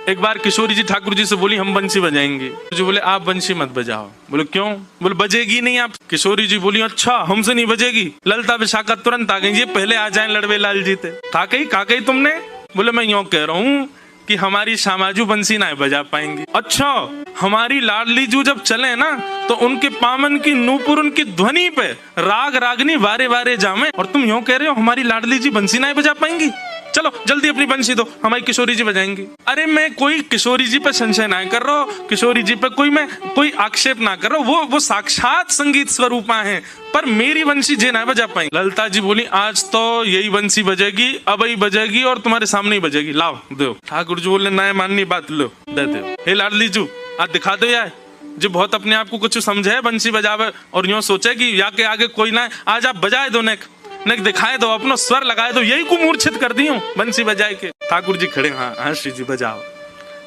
एक बार किशोरी जी ठाकुर जी से बोली हम बंसी बजाएंगे। जो बोले आप बंसी मत बजाओ। बोले क्यों? बोले बजेगी नहीं आप। किशोरी जी बोली अच्छा हमसे नहीं बजेगी। ललता विशाखा तुरंत आ गई, ये पहले आ जाए लड़वे लाल जी थे। का कही तुमने? बोले मैं यूं कह रहा हूँ कि हमारी श्यामाजू बंसी ना बजा पाएंगी। अच्छा हमारी लाडली जू जब चले ना तो उनके पामन की नूपुर उनकी ध्वनि पे राग रागनी वारे वारे जामे, और तुम यूं कह रहे हो हमारी लाडली जी बंसी ना बजा पाएंगी। चलो जल्दी अपनी बंसी दो, हमारी किशोरी जी बजाएंगी। अरे मैं कोई किशोरी जी पे संशय ना कर रहा हूँ, किशोरी जी पे कोई आक्षेप ना कर रहा हूँ, वो साक्षात संगीत स्वरूपा है, पर मेरी बंसी जे ना बजा पाएंगी। ललता जी बोली आज तो यही बंसी बजेगी, अब ही बजेगी और तुम्हारे सामने ही बजेगी, लाओ दो। ठाकुर जी बोले ना माननी बात, लो दे दो। हे लाडली जू आज दिखा दो यार, जो बहुत अपने आप को कुछ समझे बंसी बजावे और यूं सोचे कि या के आगे कोई ना, आज आप बजाए दो, नेक दिखाए दो, अपना स्वर लगाए दो, यही को मूर्छित कर दी हूँ बंसी बजाए के। ठाकुर जी खड़े, हाँ श्री जी बजाओ,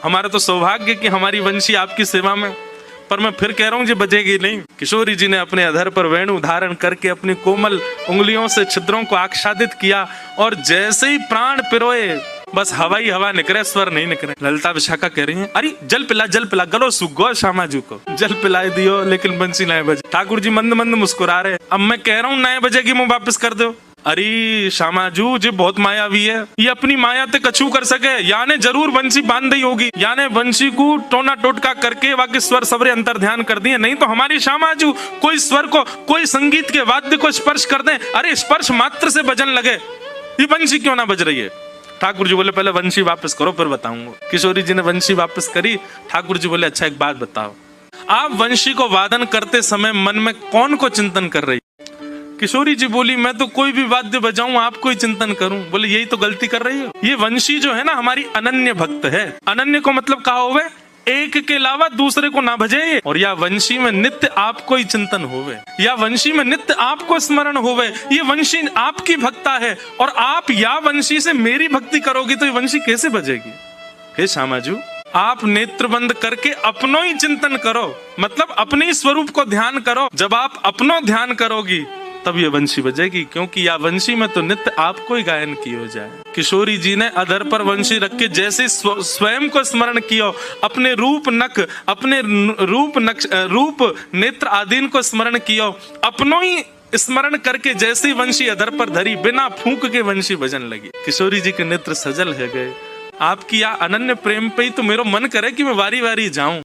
हमारा तो सौभाग्य कि हमारी बंसी आपकी सेवा में, पर मैं फिर कह रहा हूँ जी बजेगी नहीं। किशोरी जी ने अपने अधर पर वेणु धारण करके अपनी कोमल उंगलियों से छिद्रों को आच्छादित किया और जैसे ही प्राण पिरोए बस हवा ही हवा निकले, स्वर नहीं निकले। ललता विशाखा कह रही है अरे जल पिला, गलो सूख गो, श्यामाजू को जल पिलाए दियो लेकिन बंसी नए बजे। ठाकुर जी मंद मंद मुस्कुरा रहे, अब मैं कह रहा हूँ नए बजेगी मुंह वापस कर दो। अरे श्यामाजू जी बहुत मायावी है, ये अपनी माया ते कछु कर सके, याने जरूर बंसी बांध दी होगी, याने बंसी को टोना टोटका करके बाकी स्वर सबरे अंतर ध्यान कर दिए, नहीं तो हमारी श्यामाजू कोई स्वर को, कोई संगीत के वाद्य को स्पर्श कर दे, अरे स्पर्श मात्र से बजन लगे, ये बंसी क्यों ना बज रही है। ठाकुर जी बोले पहले वंशी वापस करो फिर बताऊंगा। किशोरी जी ने वंशी वापस करी। ठाकुर जी बोले अच्छा एक बात बताओ, आप वंशी को वादन करते समय मन में कौन को चिंतन कर रही? किशोरी जी बोली मैं तो कोई भी वाद्य बजाऊं आपको ही चिंतन करूं। बोले यही तो गलती कर रही हो, ये वंशी जो है ना हमारी अनन्य भक्त है। अनन्य को मतलब कहा होवे एक के अलावा दूसरे को ना भजे, और या वंशी में नित्य आपको ही चिंतन होवे, या वंशी में नित्य आपको स्मरण होवे, ये वंशी आपकी भक्ता है, और आप या वंशी से मेरी भक्ति करोगी तो ये वंशी कैसे बजेगी। हे श्यामाजू आप नेत्र बंद करके अपनो ही चिंतन करो, मतलब अपने ही स्वरूप को ध्यान करो। जब आप अपनो ध्यान करोगी तब ये वंशी बजेगी, क्योंकि या वंशी में तो नित्य आपको ही गायन की हो जाए। किशोरी जी ने अधर पर वंशी रख के जैसे स्वयं को स्मरण किया, अपने रूप नक, अपने रूप नेत्र आदि को स्मरण किया, अपनो ही स्मरण करके जैसे वंशी अधर पर धरी, बिना फूंक के वंशी बजन लगी। किशोरी जी के नेत्र सजल है गए। आपकी या अनन्य प्रेम पे ही तो मेरा मन करे कि मैं वारी वारी जाऊं।